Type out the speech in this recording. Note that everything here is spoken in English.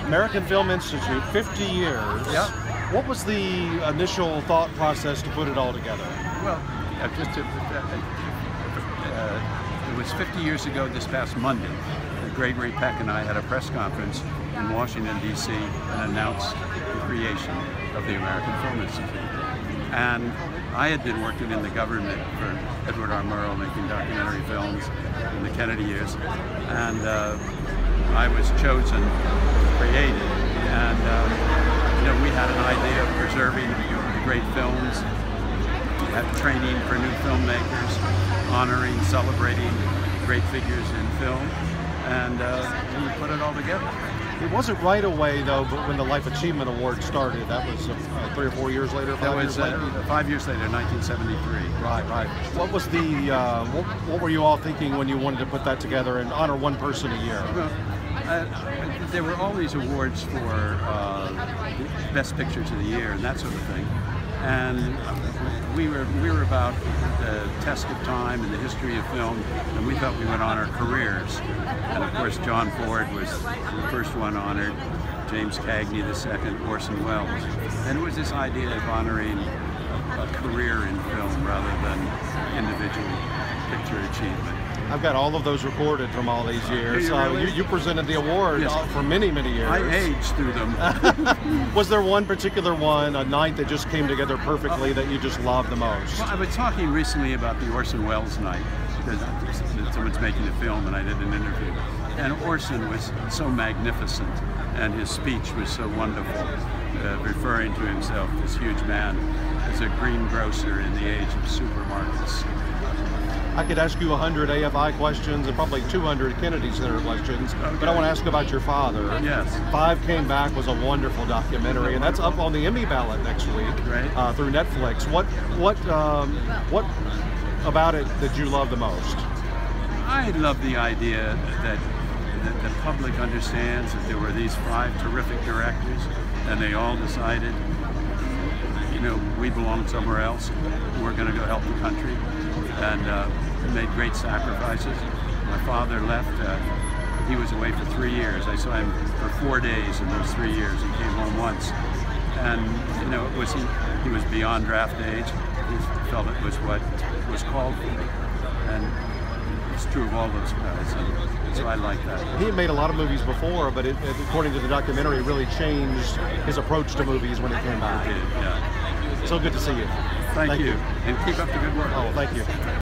American Film Institute, 50 years. Yeah. What was the initial thought process to put it all together? Well, it was 50 years ago this past Monday. Gregory Peck and I had a press conference in Washington, D.C. and announced the creation of the American Film Institute. And I had been working in the government for Edward R. Murrow, making documentary films in the Kennedy years. And I was chosen to create it. And we had an idea of preserving the great films, training for new filmmakers, honoring, celebrating great figures in film, and we put it all together. It wasn't right away, though, but when the Life Achievement Award started, that was 3 or 4 years later, 5 years later? 5 years later, 1973. Right. What was the, what were you all thinking when you wanted to put that together and honor one person a year? Well, there were all these awards for best pictures of the year and that sort of thing, and we were about the test of time and the history of film, and we thought we would honor careers. And of course, John Ford was the first one honored, James Cagney the second, Orson Welles, and it was this idea of honoring a career in film rather than individual picture achievement. I've got all of those recorded from all these years. Really? You presented the award for many, many years. I aged through them. Was there one particular one, a night that just came together perfectly that you just loved the most? Well, I was talking recently about the Orson Welles night, because someone's making a film and I did an interview. And Orson was so magnificent, and his speech was so wonderful, referring to himself, this huge man, as a greengrocer in the age of supermarkets. I could ask you 100 AFI questions and probably 200 Kennedy Center questions, but I want to ask about your father. Yes. 5 Came Back was a wonderful documentary, and that's up on the Emmy ballot next week through Netflix. What about it that you love the most? I love the idea that the public understands that there were these 5 terrific directors, and they all decided, we belong somewhere else. We're going to go help the country, and made great sacrifices. My father left. He was away for 3 years. I saw him for 4 days in those 3 years. He came home once, and he was beyond draft age. He felt it was what was called for, and it's true of all those guys. And so I like that. He had made a lot of movies before, but according to the documentary, it really changed his approach to movies when he came back. It did, yeah. So good to see you. Thank you. And keep up the good work. Oh, thank you.